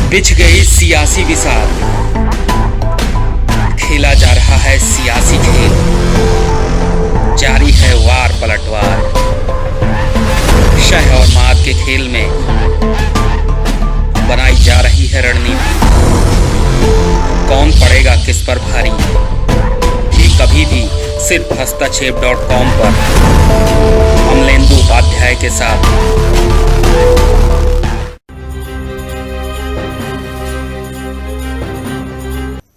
बिछ गई सियासी विसात, खेला जा रहा है सियासी खेल, जारी है वार पलटवार। शह और मात के खेल में बनाई जा रही है रणनीति। कौन पड़ेगा किस पर भारी, ये कभी भी सिर्फ हस्तक्षेप.com पर अमलेंदु उपाध्याय के साथ।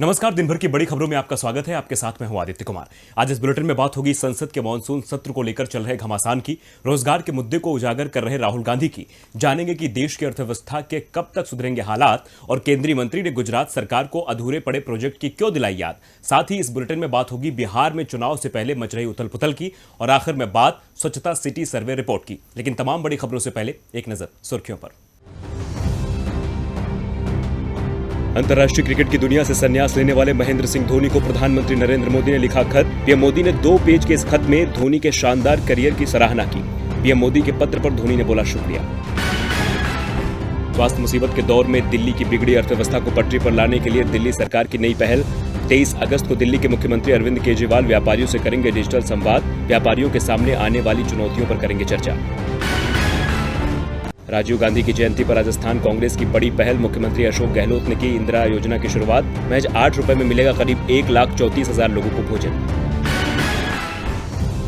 नमस्कार, दिन भर की बड़ी खबरों में आपका स्वागत है। आपके साथ मैं हूं आदित्य कुमार। आज इस बुलेटिन में बात होगी संसद के मॉनसून सत्र को लेकर चल रहे घमासान की, रोजगार के मुद्दे को उजागर कर रहे राहुल गांधी की, जानेंगे कि देश की अर्थव्यवस्था के कब तक सुधरेंगे हालात, और केंद्रीय मंत्री ने गुजरात सरकार को अधूरे पड़े प्रोजेक्ट की क्यों दिलाई याद। साथ ही इस बुलेटिन में बात होगी बिहार में चुनाव से पहले मच रही उथल पुथल की, और आखिर में बात स्वच्छता सिटी सर्वे रिपोर्ट की। लेकिन तमाम बड़ी खबरों से पहले एक नजर सुर्खियों पर। अंतर्राष्ट्रीय क्रिकेट की दुनिया से संन्यास लेने वाले महेंद्र सिंह धोनी को प्रधानमंत्री नरेंद्र मोदी ने लिखा खत। पीएम मोदी ने 2 पेज के इस खत में धोनी के शानदार करियर की सराहना की। पीएम मोदी के पत्र पर धोनी ने बोला शुक्रिया। स्वास्थ्य मुसीबत के दौर में दिल्ली की बिगड़ी अर्थव्यवस्था को पटरी पर लाने के लिए दिल्ली सरकार की नई पहल। 23 अगस्त को दिल्ली के मुख्यमंत्री अरविंद केजरीवाल व्यापारियों से करेंगे डिजिटल संवाद। व्यापारियों के सामने आने वाली चुनौतियों पर करेंगे चर्चा। राजीव गांधी की जयंती पर राजस्थान कांग्रेस की बड़ी पहल। मुख्यमंत्री अशोक गहलोत ने की इंदिरा योजना की शुरुआत। महज 8 रुपए में मिलेगा करीब 1,34,000 लोगों को भोजन।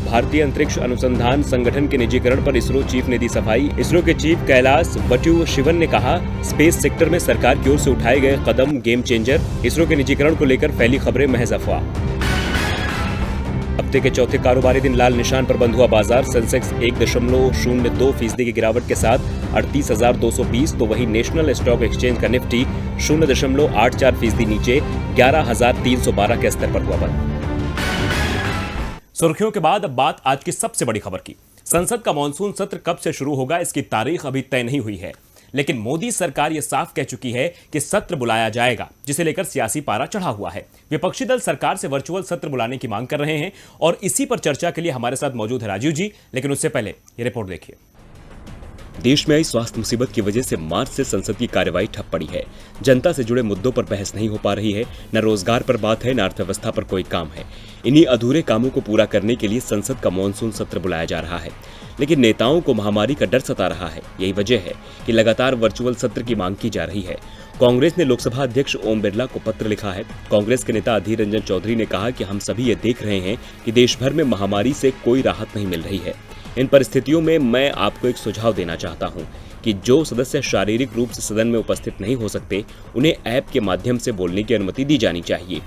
भारतीय अंतरिक्ष अनुसंधान संगठन के निजीकरण पर इसरो चीफ ने दी सफाई। इसरो के चीफ कैलाश बट्यू शिवन ने कहा, स्पेस सेक्टर में सरकार की ओर से उठाए गए कदम गेम चेंजर। इसरो के निजीकरण को लेकर फैली खबरें महज अफवाह। हफ्ते के चौथे कारोबारी दिन लाल निशान पर बंद हुआ बाजार। सेंसेक्स 1.02% की गिरावट के साथ 38,220, तो वहीं नेशनल स्टॉक एक्सचेंज का निफ्टी 0.84% नीचे 11,312 के स्तर पर हुआ बंद। सुर्खियों के बाद अब बात आज की सबसे बड़ी खबर की। संसद का मॉनसून सत्र कब से शुरू होगा, इसकी तारीख अभी तय नहीं हुई है, लेकिन मोदी सरकार यह साफ कह चुकी है कि सत्र बुलाया जाएगा, जिसे लेकर सियासी पारा चढ़ा हुआ है। विपक्षी दल सरकार से वर्चुअल सत्र बुलाने की मांग कर रहे हैं, और इसी पर चर्चा के लिए हमारे साथ मौजूद है राजीव जी। लेकिन उससे पहले ये रिपोर्ट देखिए। देश में आई स्वास्थ्य मुसीबत की वजह से मार्च से संसद की कार्यवाही ठप पड़ी है। जनता से जुड़े मुद्दों पर बहस नहीं हो पा रही है, न रोजगार पर बात है, न अर्थव्यवस्था पर कोई काम है। इन्हीं अधूरे कामों को पूरा करने के लिए संसद का मॉनसून सत्र बुलाया जा रहा है, लेकिन नेताओं को महामारी का डर सता रहा है। यही वजह है कि लगातार वर्चुअल सत्र की मांग की जा रही है। कांग्रेस ने लोकसभा अध्यक्ष ओम बिरला को पत्र लिखा है। कांग्रेस के नेता अधीर रंजन चौधरी ने कहा कि हम सभी ये देख रहे हैं कि देश भर में महामारी से कोई राहत नहीं मिल रही है। इन परिस्थितियों में मैं आपको एक सुझाव देना चाहता हूं कि जो सदस्य शारीरिक रूप से सदन में उपस्थित नहीं हो सकते, उन्हें ऐप के माध्यम से बोलने की अनुमति दी जानी चाहिए।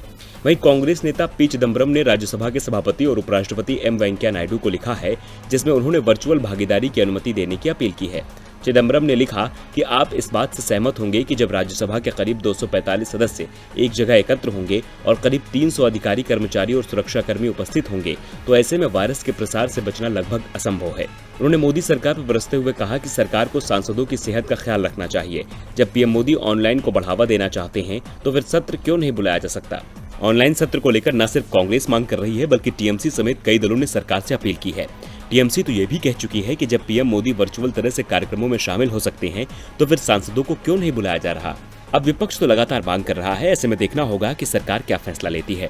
वहीं कांग्रेस नेता पी चिदम्बरम ने राज्यसभा के सभापति और उपराष्ट्रपति एम वेंकैया नायडू को लिखा है, जिसमें उन्होंने वर्चुअल भागीदारी की अनुमति देने की अपील की है। चिदम्बरम ने लिखा कि आप इस बात से सहमत होंगे कि जब राज्यसभा के करीब 245 सदस्य एक जगह एकत्र होंगे और करीब 300 अधिकारी, कर्मचारी और सुरक्षाकर्मी उपस्थित होंगे, तो ऐसे में वायरस के प्रसार से बचना लगभग असंभव है। उन्होंने मोदी सरकार पर बरसते हुए कहा कि सरकार को सांसदों की सेहत का ख्याल रखना चाहिए। जब पीएम मोदी ऑनलाइन को बढ़ावा देना चाहते हैं, तो फिर सत्र क्यों नहीं बुलाया जा सकता। ऑनलाइन सत्र को लेकर न सिर्फ कांग्रेस मांग कर रही है, बल्कि टीएमसी समेत कई दलों ने सरकार से अपील की है। टीएमसी तो ये भी कह चुकी है कि जब पीएम मोदी वर्चुअल तरह से कार्यक्रमों में शामिल हो सकते हैं, तो फिर सांसदों को क्यों नहीं बुलाया जा रहा। अब विपक्ष तो लगातार मांग कर रहा है, ऐसे में देखना होगा कि सरकार क्या फैसला लेती है।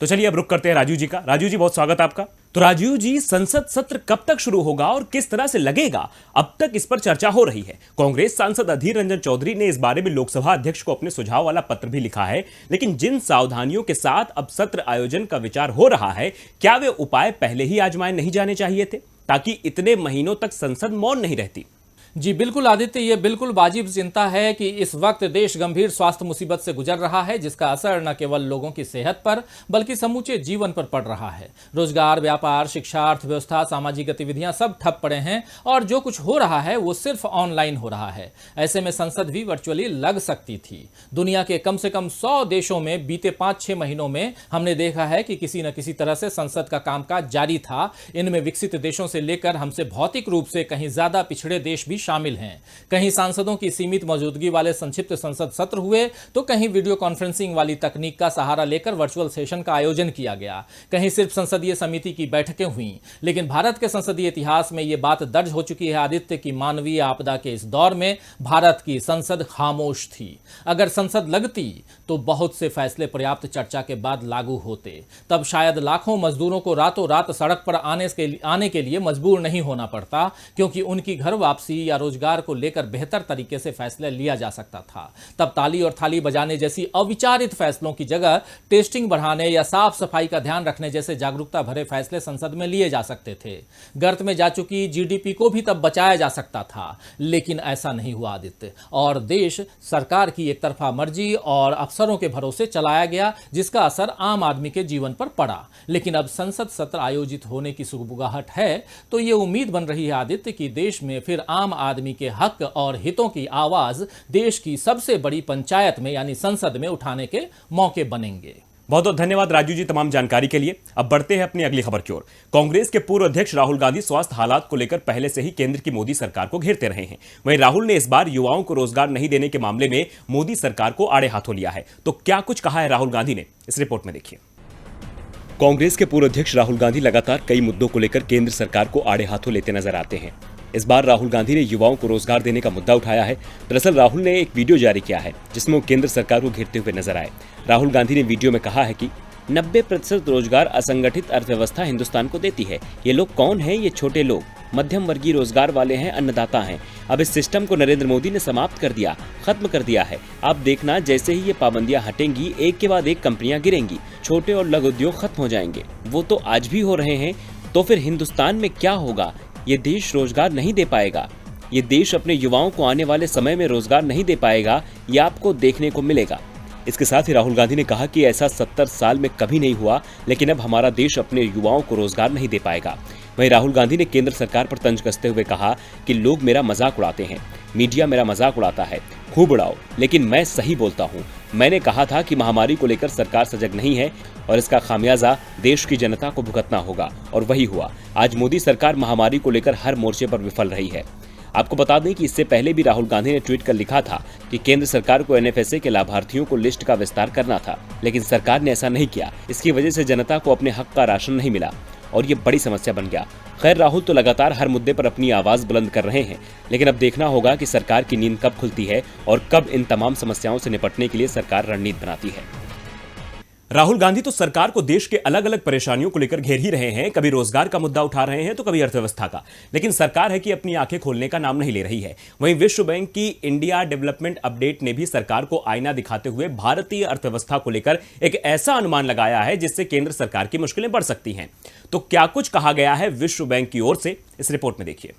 तो चलिए अब रुक करते हैं राजीव जी का। राजीव जी, बहुत स्वागत है आपका। तो राजीव जी, संसद सत्र कब तक शुरू होगा और किस तरह से लगेगा, अब तक इस पर चर्चा हो रही है। कांग्रेस सांसद अधीर रंजन चौधरी ने इस बारे में लोकसभा अध्यक्ष को अपने सुझाव वाला पत्र भी लिखा है, लेकिन जिन सावधानियों के साथ अब सत्र आयोजन का विचार हो रहा है, क्या वे उपाय पहले ही आजमाए नहीं जाने चाहिए थे, ताकि इतने महीनों तक संसद मौन नहीं रहती। जी बिल्कुल आदित्य, ये बिल्कुल वाजिब चिंता है कि इस वक्त देश गंभीर स्वास्थ्य मुसीबत से गुजर रहा है, जिसका असर न केवल लोगों की सेहत पर बल्कि समूचे जीवन पर पड़ रहा है। रोजगार, व्यापार, शिक्षा, अर्थव्यवस्था, सामाजिक गतिविधियां सब ठप पड़े हैं, और जो कुछ हो रहा है वो सिर्फ ऑनलाइन हो रहा है। ऐसे में संसद भी वर्चुअली लग सकती थी। दुनिया के कम से कम 100 देशों में बीते 5-6 महीनों में हमने देखा है कि किसी न किसी तरह से संसद का कामकाज जारी था। इनमें विकसित देशों से लेकर हमसे भौतिक रूप से कहीं ज्यादा पिछड़े देश भी शामिल हैं। कहीं सांसदों की सीमित मौजूदगी वाले संक्षिप्त संसद सत्र हुए तो कहीं वीडियो कॉन्फ्रेंसिंग वाली तकनीक का सहारा लेकर वर्चुअल सेशन का आयोजन किया गया, कहीं सिर्फ संसदीय समिति की बैठकें हुई। लेकिन भारत के संसदीय इतिहास में यह बात दर्ज हो चुकी है आदित्य की मानवीय आपदा के इस दौर में भारत की संसद खामोश थी। अगर संसद लगती तो बहुत से फैसले पर्याप्त चर्चा के बाद लागू होते। तब शायद लाखों मजदूरों को रातों रात सड़क पर आने के लिए मजबूर नहीं होना पड़ता, क्योंकि उनकी घर वापसी या रोजगार को लेकर बेहतर तरीके से फैसला लिया जा सकता था। तब ताली और थाली बजाने जैसी अविचारित फैसलों की जगह टेस्टिंग बढ़ाने या साफ सफाई का ध्यान रखने जैसे जागरूकता भरे फैसले संसद में लिए जा सकते थे। गर्त में जा चुकी जीडीपी को भी तब बचाया जा सकता था, लेकिन ऐसा नहीं हुआ आदित्य, और देश सरकार की एक तरफा मर्जी और अफसरों के भरोसे चलाया गया, जिसका असर आम आदमी के जीवन पर पड़ा। लेकिन अब संसद सत्र आयोजित होने की सुगबुगाहट है तो ये उम्मीद बन रही है आदित्य कि देश में फिर आम आदमी के हक और हितों की आवाज देश की सबसे बड़ी पंचायत में यानी संसद में उठाने के मौके बनेंगे। बहुत बहुत धन्यवाद राजू जी तमाम जानकारी के लिए। अब बढ़ते हैं अपनी अगली खबर की ओर। कांग्रेस के पूर्व अध्यक्ष राहुल गांधी स्वास्थ्य हालात को लेकर पहले से ही केंद्र की मोदी सरकार को घेरते रहे हैं। वहीं राहुल ने इस बार युवाओं को रोजगार नहीं देने के मामले में मोदी सरकार को आड़े हाथों लिया है। तो क्या कुछ कहा है राहुल गांधी ने, इस रिपोर्ट में देखिए। कांग्रेस के पूर्व अध्यक्ष राहुल गांधी लगातार कई मुद्दों को लेकर केंद्र सरकार को आड़े हाथों लेते नजर आते हैं। इस बार राहुल गांधी ने युवाओं को रोजगार देने का मुद्दा उठाया है। दरअसल राहुल ने एक वीडियो जारी किया है जिसमें वो केंद्र सरकार को घेरते हुए नजर आए। राहुल गांधी ने वीडियो में कहा है कि 90% रोजगार असंगठित अर्थव्यवस्था हिंदुस्तान को देती है। ये लोग कौन हैं? ये छोटे लोग, मध्यम वर्गीय रोजगार वाले हैं, अन्नदाता हैं। अब इस सिस्टम को नरेंद्र मोदी ने समाप्त कर दिया, खत्म कर दिया है। आप देखना, जैसे ही ये पाबंदियां हटेंगी, एक के बाद एक कंपनियां गिरेंगी, छोटे और लघु उद्योग खत्म हो जाएंगे। वो तो आज भी हो रहे हैं। तो फिर हिंदुस्तान में क्या होगा? ये देश रोजगार नहीं दे पाएगा। ये देश अपने युवाओं को आने वाले समय में रोजगार नहीं दे पाएगा। ये आपको देखने को मिलेगा। इसके साथ ही राहुल गांधी ने कहा कि ऐसा 70 साल में कभी नहीं हुआ, लेकिन अब हमारा देश अपने युवाओं को रोजगार नहीं दे पाएगा। वहीं राहुल गांधी ने केंद्र सरकार पर तंज कसते हुए कहा कि लोग मेरा मजाक उड़ाते हैं, मीडिया मेरा मजाक उड़ाता है, खूब उड़ाओ, लेकिन मैं सही बोलता हूं। मैंने कहा था कि महामारी को लेकर सरकार सजग नहीं है और इसका खामियाजा देश की जनता को भुगतना होगा, और वही हुआ। आज मोदी सरकार महामारी को लेकर हर मोर्चे पर विफल रही है। आपको बता दें कि इससे पहले भी राहुल गांधी ने ट्वीट कर लिखा था कि केंद्र सरकार को एनएफएसए के लाभार्थियों को लिस्ट का विस्तार करना था, लेकिन सरकार ने ऐसा नहीं किया। इसकी वजह से जनता को अपने हक का राशन नहीं मिला और ये बड़ी समस्या बन गया। खैर, राहुल तो लगातार हर मुद्दे पर अपनी आवाज बुलंद कर रहे हैं, लेकिन अब देखना होगा कि सरकार की नींद कब खुलती है और कब इन तमाम समस्याओं से निपटने के लिए सरकार रणनीति बनाती है। राहुल गांधी तो सरकार को देश के अलग अलग परेशानियों को लेकर घेर ही रहे हैं। कभी रोजगार का मुद्दा उठा रहे हैं तो कभी अर्थव्यवस्था का, लेकिन सरकार है कि अपनी आंखें खोलने का नाम नहीं ले रही है। वहीं विश्व बैंक की इंडिया डेवलपमेंट अपडेट ने भी सरकार को आईना दिखाते हुए भारतीय अर्थव्यवस्था को लेकर एक ऐसा अनुमान लगाया है जिससे केंद्र सरकार की मुश्किलें बढ़ सकती हैं। तो क्या कुछ कहा गया है विश्व बैंक की ओर से, इस रिपोर्ट में देखिए।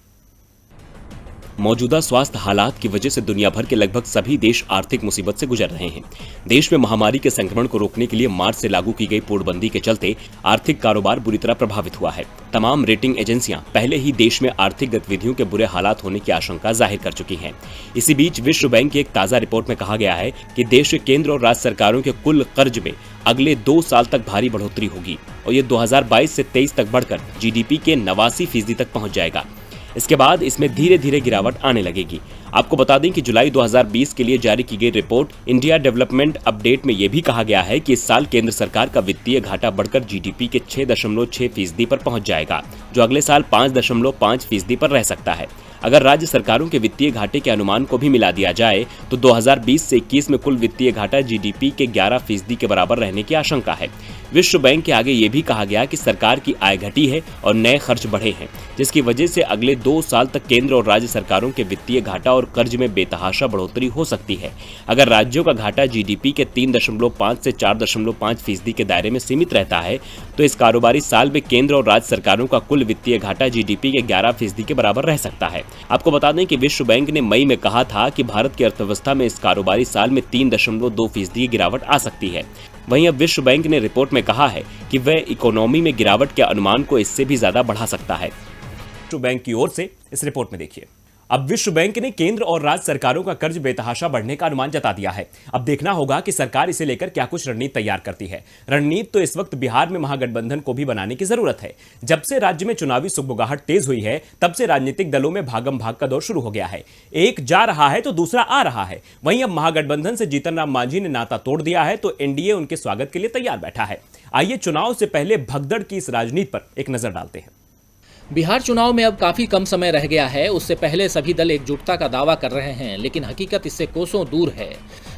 मौजूदा स्वास्थ्य हालात की वजह से दुनिया भर के लगभग सभी देश आर्थिक मुसीबत से गुजर रहे हैं। देश में महामारी के संक्रमण को रोकने के लिए मार्च से लागू की गई पूर्णबंदी के चलते आर्थिक कारोबार बुरी तरह प्रभावित हुआ है। तमाम रेटिंग एजेंसियां पहले ही देश में आर्थिक गतिविधियों के बुरे हालात होने की आशंका जाहिर कर चुकी हैं। इसी बीच विश्व बैंक की एक ताजा रिपोर्ट में कहा गया है कि देश के केंद्र और राज्य सरकारों के कुल कर्ज में अगले 2 साल तक भारी बढ़ोतरी होगी और ये 2022 से 23 तक बढ़कर जीडीपी के 89% तक पहुंच जाएगा। इसके बाद इसमें धीरे धीरे गिरावट आने लगेगी। आपको बता दें कि जुलाई 2020 के लिए जारी की गई रिपोर्ट इंडिया डेवलपमेंट अपडेट में यह भी कहा गया है कि इस साल केंद्र सरकार का वित्तीय घाटा बढ़कर जीडीपी के 6.6% पर पहुंच जाएगा, जो अगले साल 5.5% पर रह सकता है। अगर राज्य सरकारों के वित्तीय घाटे के अनुमान को भी मिला दिया जाए तो 2020 से 21 में कुल वित्तीय घाटा जीडीपी के 11% के बराबर रहने की आशंका है। विश्व बैंक के आगे ये भी कहा गया कि सरकार की आय घटी है और नए खर्च बढ़े हैं, जिसकी वजह से अगले 2 साल तक केंद्र और राज्य सरकारों के वित्तीय घाटा और कर्ज में बेतहाशा बढ़ोतरी हो सकती है। अगर राज्यों का घाटा जीडीपी के 3.5 से 4.5% के दायरे में सीमित रहता है तो इस कारोबारी साल में केंद्र और राज्य सरकारों का कुल वित्तीय घाटा जीडीपी के 11% के बराबर रह सकता है। आपको बता दें कि विश्व बैंक ने मई में कहा था कि भारत की अर्थव्यवस्था में इस कारोबारी साल में 3.2% की गिरावट आ सकती है। वहीं अब विश्व बैंक ने रिपोर्ट में कहा है कि वह इकोनॉमी में गिरावट के अनुमान को इससे भी ज्यादा बढ़ा सकता है। विश्व बैंक की ओर से इस रिपोर्ट में देखिए। अब विश्व बैंक ने केंद्र और राज्य सरकारों का कर्ज बेतहाशा बढ़ने का अनुमान जता दिया है। अब देखना होगा कि सरकार इसे लेकर क्या कुछ रणनीति तैयार करती है। रणनीति तो इस वक्त बिहार में महागठबंधन को भी बनाने की जरूरत है। जब से राज्य में चुनावी सुगबुगाहट तेज हुई है, तब से राजनीतिक दलों में भागम भाग का दौर शुरू हो गया है। एक जा रहा है तो दूसरा आ रहा है। वहीं अब महागठबंधन से जीतन राम मांझी ने नाता तोड़ दिया है तो एनडीए उनके स्वागत के लिए तैयार बैठा है। आइए चुनाव से पहले भगदड़ की इस राजनीति पर एक नजर डालते हैं। बिहार चुनाव में अब काफी कम समय रह गया है। उससे पहले सभी दल एकजुटता का दावा कर रहे हैं, लेकिन हकीकत इससे कोसों दूर है।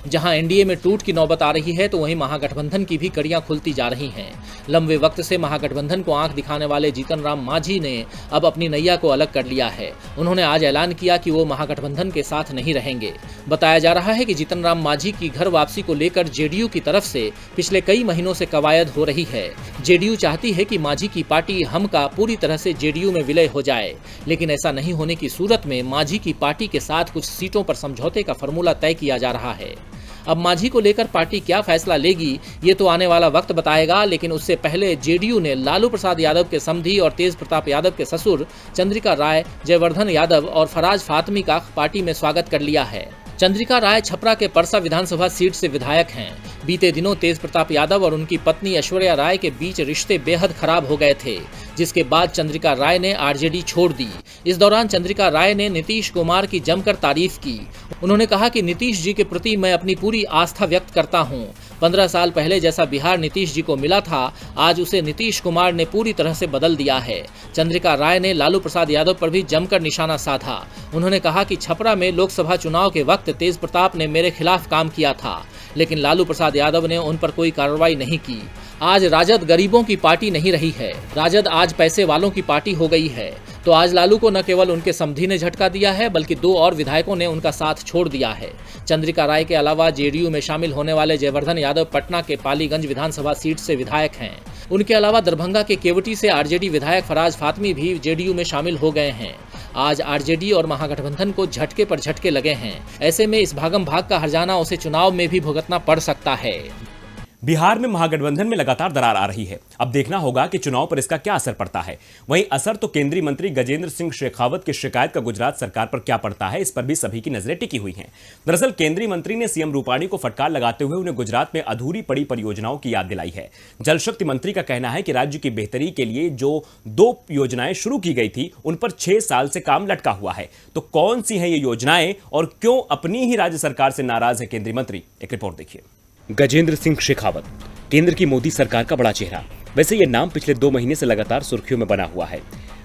जहां एनडीए में टूट की नौबत आ रही है तो वहीं महागठबंधन की भी कड़ियां खुलती जा रही हैं। लंबे वक्त से महागठबंधन को आंख दिखाने वाले जीतन राम मांझी ने अब अपनी नैया को अलग कर लिया है। उन्होंने आज ऐलान किया कि वो महागठबंधन के साथ नहीं रहेंगे। बताया जा रहा है कि जीतन राम मांझी की घर वापसी को लेकर जेडीयू की तरफ से पिछले कई महीनों से कवायद हो रही है। जेडीयू चाहती है कि मांझी की पार्टी हम का पूरी तरह से जेडीयू में विलय हो जाए, लेकिन ऐसा नहीं होने की सूरत में मांझी की पार्टी के साथ कुछ सीटों पर समझौते का फॉर्मूला तय किया जा रहा है। अब मांझी को लेकर पार्टी क्या फैसला लेगी ये तो आने वाला वक्त बताएगा, लेकिन उससे पहले जेडीयू ने लालू प्रसाद यादव के समधी और तेज प्रताप यादव के ससुर चंद्रिका राय, जयवर्धन यादव और फराज फातमी का पार्टी में स्वागत कर लिया है। चंद्रिका राय छपरा के परसा विधानसभा सीट से विधायक हैं। बीते दिनों तेज प्रताप यादव और उनकी पत्नी ऐश्वर्या राय के बीच रिश्ते बेहद खराब हो गए थे, जिसके बाद चंद्रिका राय ने आरजेडी छोड़ दी। इस दौरान चंद्रिका राय ने नीतीश कुमार की जमकर तारीफ की। उन्होंने कहा कि नीतीश जी के प्रति मैं अपनी पूरी आस्था व्यक्त करता हूं। 15 साल पहले जैसा बिहार नीतीश जी को मिला था, आज उसे नीतीश कुमार ने पूरी तरह से बदल दिया है। चंद्रिका राय ने लालू प्रसाद यादव पर भी जमकर निशाना साधा। उन्होंने कहा कि छपरा में लोकसभा चुनाव के वक्त तेज प्रताप ने मेरे खिलाफ काम किया था, लेकिन लालू प्रसाद यादव ने उन पर कोई कार्रवाई नहीं की। आज राजद गरीबों की पार्टी नहीं रही है, राजद आज पैसे वालों की पार्टी हो गई है। तो आज लालू को न केवल उनके समधी ने झटका दिया है, बल्कि 2 और विधायकों ने उनका साथ छोड़ दिया है। चंद्रिका राय के अलावा जेडीयू में शामिल होने वाले जयवर्धन यादव पटना के पालीगंज विधानसभा सीट से विधायक हैं। उनके अलावा दरभंगा के केवटी से आरजेडी विधायक फराज फातमी भी जेडीयू में शामिल हो गए हैं। आज आरजेडी और महागठबंधन को झटके पर झटके लगे हैं। ऐसे में इस भागम भाग का हर्जाना उसे चुनाव में भी भुगतना पड़ सकता है। बिहार में महागठबंधन में लगातार दरार आ रही है। अब देखना होगा कि चुनाव पर इसका क्या असर पड़ता है। वहीं असर तो केंद्रीय मंत्री गजेंद्र सिंह शेखावत की शिकायत का गुजरात सरकार पर क्या पड़ता है, इस पर भी सभी की नजरें टिकी हुई हैं। दरअसल केंद्रीय मंत्री ने सीएम रूपाणी को फटकार लगाते हुए उन्हें गुजरात में अधूरी पड़ी परियोजनाओं की याद दिलाई है। जल शक्ति मंत्री का कहना है कि राज्य की बेहतरी के लिए जो 2 योजनाएं शुरू की गई थी, उन पर 6 साल से काम लटका हुआ है। तो कौन सी हैं ये योजनाएं और क्यों अपनी ही राज्य सरकार से नाराज है केंद्रीय मंत्री? एक रिपोर्ट देखिए। गजेंद्र सिंह शेखावत, केंद्र की मोदी सरकार का बड़ा चेहरा। वैसे ये नाम पिछले 2 महीने से लगातार सुर्खियों में बना हुआ है।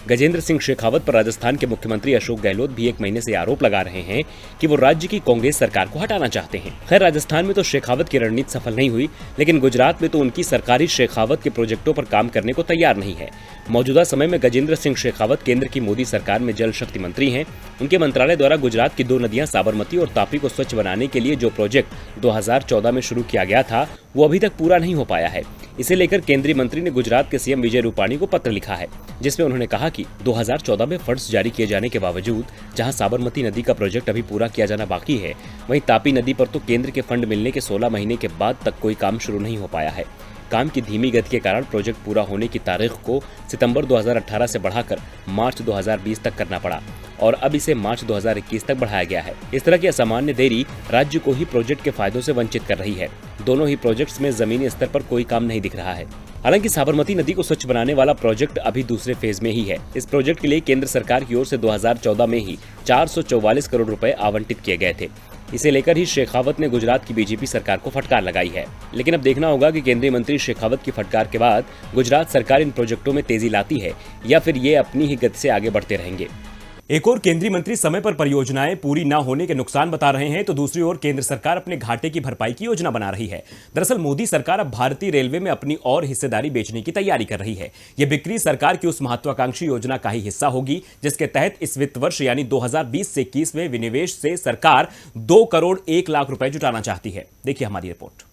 गजेंद्र सिंह शेखावत पर राजस्थान के मुख्यमंत्री अशोक गहलोत भी 1 महीने से आरोप लगा रहे हैं कि वो राज्य की कांग्रेस सरकार को हटाना चाहते हैं। खैर, राजस्थान में तो शेखावत की रणनीति सफल नहीं हुई, लेकिन गुजरात में तो उनकी सरकारी शेखावत के प्रोजेक्टों पर काम करने को तैयार नहीं है। मौजूदा समय में गजेंद्र सिंह शेखावत केंद्र की मोदी सरकार में जल शक्ति मंत्री हैं। उनके मंत्रालय द्वारा गुजरात की 2 नदियां साबरमती और तापी को स्वच्छ बनाने के लिए जो प्रोजेक्ट 2014 में शुरू किया गया था, वो अभी तक पूरा नहीं हो पाया है। इसे लेकर केंद्रीय मंत्री ने गुजरात के सीएम विजय रूपाणी को पत्र लिखा है, जिसमें उन्होंने कहा कि 2014 में फंड्स जारी किए जाने के बावजूद जहां साबरमती नदी का प्रोजेक्ट अभी पूरा किया जाना बाकी है, वहीं तापी नदी पर तो केंद्र के फंड मिलने के 16 महीने के बाद तक कोई काम शुरू नहीं हो पाया है। काम की धीमी गति के कारण प्रोजेक्ट पूरा होने की तारीख को सितंबर 2018 से बढ़ाकर मार्च 2020 तक करना पड़ा और अब इसे मार्च 2021 तक बढ़ाया गया है। इस तरह की असामान्य देरी राज्य को ही प्रोजेक्ट के फायदों से वंचित कर रही है। दोनों ही प्रोजेक्ट्स में जमीनी स्तर पर कोई काम नहीं दिख रहा है। हालांकि साबरमती नदी को स्वच्छ बनाने वाला प्रोजेक्ट अभी दूसरे फेज में ही है। इस प्रोजेक्ट के लिए केंद्र सरकार की ओर से 2014 में ही 444 करोड़ रुपए आवंटित किए गए थे। इसे लेकर ही शेखावत ने गुजरात की बीजेपी सरकार को फटकार लगाई है। लेकिन अब देखना होगा कि केंद्रीय मंत्री शेखावत की फटकार के बाद गुजरात सरकार इन प्रोजेक्टों में तेजी लाती है या फिर ये अपनी ही गति से आगे बढ़ते रहेंगे। एक और केंद्रीय मंत्री समय पर परियोजनाएं पूरी न होने के नुकसान बता रहे हैं, तो दूसरी ओर केंद्र सरकार अपने घाटे की भरपाई की योजना बना रही है। दरअसल मोदी सरकार अब भारतीय रेलवे में अपनी और हिस्सेदारी बेचने की तैयारी कर रही है। यह बिक्री सरकार की उस महत्वाकांक्षी योजना का ही हिस्सा होगी, जिसके तहत इस वित्त वर्ष यानी 2020 से 21 में विनिवेश से सरकार 2 करोड़ 1 लाख रुपए जुटाना चाहती है। देखिए हमारी रिपोर्ट।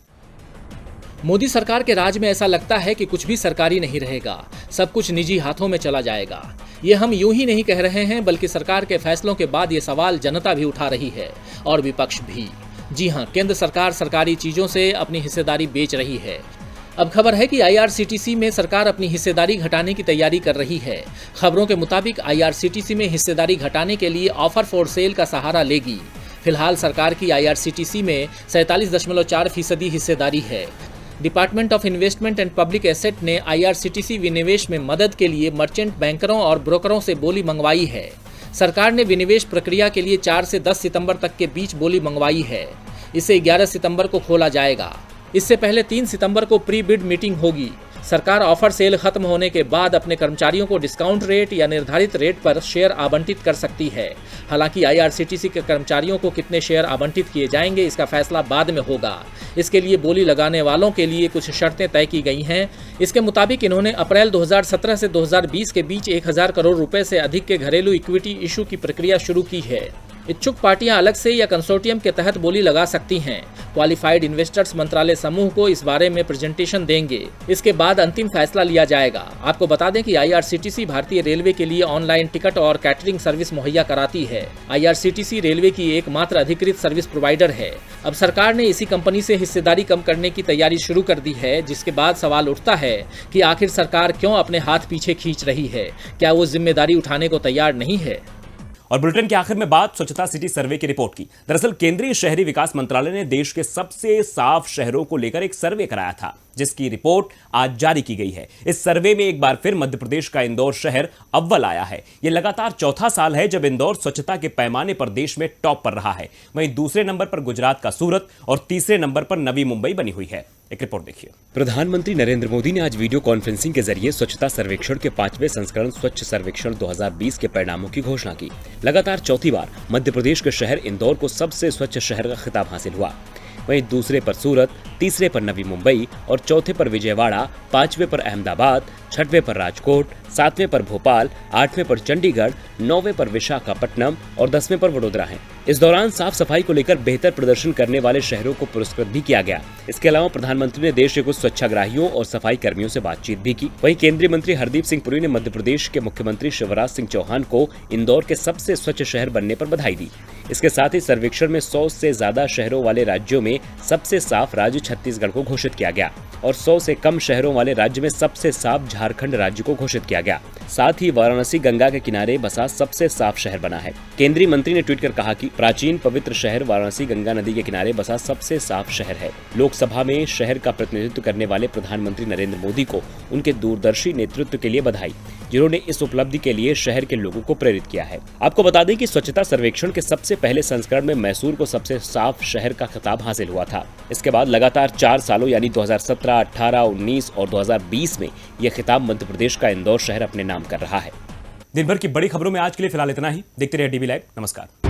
मोदी सरकार के राज में ऐसा लगता है कि कुछ भी सरकारी नहीं रहेगा, सब कुछ निजी हाथों में चला जाएगा। ये हम यूं ही नहीं कह रहे हैं, बल्कि सरकार के फैसलों के बाद ये सवाल जनता भी उठा रही है और विपक्ष भी। जी हां, केंद्र सरकार सरकारी चीजों से अपनी हिस्सेदारी बेच रही है। अब खबर है कि आईआरसीटीसी में सरकार अपनी हिस्सेदारी घटाने की तैयारी कर रही है। खबरों के मुताबिक आईआरसीटीसी में हिस्सेदारी घटाने के लिए ऑफर फॉर सेल का सहारा लेगी। फिलहाल सरकार की आईआरसीटीसी में 47.4% हिस्सेदारी है। Department of investment and public asset ने आईआरसीटीसी विनिवेश में मदद के लिए मर्चेंट बैंकरों और ब्रोकरों से बोली मंगवाई है। सरकार ने विनिवेश प्रक्रिया के लिए 4 से 10 सितंबर तक के बीच बोली मंगवाई है। इसे 11 सितंबर को खोला जाएगा। इससे पहले 3 सितंबर को प्री बिड मीटिंग होगी। सरकार ऑफर सेल खत्म होने के बाद अपने कर्मचारियों को डिस्काउंट रेट या निर्धारित रेट पर शेयर आवंटित कर सकती है। हालांकि आईआरसीटीसी के कर्मचारियों को कितने शेयर आवंटित किए जाएंगे इसका फैसला बाद में होगा। इसके लिए बोली लगाने वालों के लिए कुछ शर्तें तय की गई हैं। इसके मुताबिक इन्होंने अप्रैल 2017 से 2020 के बीच 1000 करोड़ रुपए से अधिक के घरेलू इक्विटी इशू की प्रक्रिया शुरू की है। इच्छुक पार्टियां अलग से या कंसोर्टियम के तहत बोली लगा सकती हैं। क्वालिफाइड इन्वेस्टर्स मंत्रालय समूह को इस बारे में प्रेजेंटेशन देंगे। इसके बाद अंतिम फैसला लिया जाएगा। आपको बता दें कि आईआरसीटीसी भारतीय रेलवे के लिए ऑनलाइन टिकट और कैटरिंग सर्विस मुहैया कराती है। आईआरसीटीसी रेलवे की एकमात्र अधिकृत सर्विस प्रोवाइडर है। अब सरकार ने इसी कंपनी से हिस्सेदारी कम करने की तैयारी शुरू कर दी है, जिसके बाद सवाल उठता है कि आखिर सरकार क्यों अपने हाथ पीछे खींच रही है? क्या वो जिम्मेदारी उठाने को तैयार नहीं है? और बुलेटिन के आखिर में बात स्वच्छता सिटी सर्वे की रिपोर्ट की। दरअसल केंद्रीय शहरी विकास मंत्रालय ने देश के सबसे साफ शहरों को लेकर एक सर्वे कराया था, जिसकी रिपोर्ट आज जारी की गई है। इस सर्वे में एक बार फिर मध्य प्रदेश का इंदौर शहर अव्वल आया है। यह लगातार चौथा साल है जब इंदौर स्वच्छता के पैमाने पर देश में टॉप पर रहा है। वहीं दूसरे नंबर पर गुजरात का सूरत और तीसरे नंबर पर नवी मुंबई बनी हुई है। एक रिपोर्ट देखिए। प्रधानमंत्री नरेंद्र मोदी ने आज वीडियो कॉन्फ्रेंसिंग के जरिए स्वच्छता सर्वेक्षण के 5वें संस्करण स्वच्छ सर्वेक्षण 2020 के परिणामों की घोषणा की। लगातार चौथी बार मध्य प्रदेश के शहर इंदौर को सबसे स्वच्छ शहर का खिताब हासिल हुआ। वहीं दूसरे पर सूरत, तीसरे पर नवी मुंबई और चौथे पर विजयवाड़ा, 5वें पर अहमदाबाद, 6वें पर राजकोट, 7वें पर भोपाल, 8वें पर चंडीगढ़, 9वें पर विशाखापट्टनम और 10वें पर वडोदरा हैं। इस दौरान साफ सफाई को लेकर बेहतर प्रदर्शन करने वाले शहरों को पुरस्कृत भी किया गया। इसके अलावा प्रधानमंत्री ने देश के कुछ स्वच्छाग्राहियों और सफाई कर्मियों से बातचीत भी की। वहीं केंद्रीय मंत्री हरदीप सिंह पुरी ने मध्य प्रदेश के मुख्यमंत्री शिवराज सिंह चौहान को इंदौर के सबसे स्वच्छ शहर बनने पर बधाई दी। इसके साथ ही सर्वेक्षण में 100 से ज्यादा शहरों वाले राज्यों में सबसे साफ राज्य छत्तीसगढ़ को घोषित किया गया और 100 से कम शहरों वाले राज्य में सबसे साफ झारखंड राज्य को घोषित किया गया। साथ ही वाराणसी गंगा के किनारे बसा सबसे साफ शहर बना है। केंद्रीय मंत्री ने ट्वीट कर कहा कि प्राचीन पवित्र शहर वाराणसी गंगा नदी के किनारे बसा सबसे साफ शहर है। लोकसभा में शहर का प्रतिनिधित्व करने वाले प्रधानमंत्री नरेंद्र मोदी को उनके दूरदर्शी नेतृत्व के लिए बधाई, जिन्होंने इस उपलब्धि के लिए शहर के लोगों को प्रेरित किया है। आपको बता दें कि स्वच्छता सर्वेक्षण के सबसे पहले संस्करण में मैसूर को सबसे साफ शहर का खिताब हासिल हुआ था। इसके बाद लगातार 4 सालों यानी 2017, 18, 19 और 2020 में यह खिताब मध्य प्रदेश का इंदौर शहर अपने नाम कर रहा है। दिन भर की बड़ी खबरों में आज के लिए फिलहाल इतना ही। देखते रहिए डीवी लाइव। नमस्कार।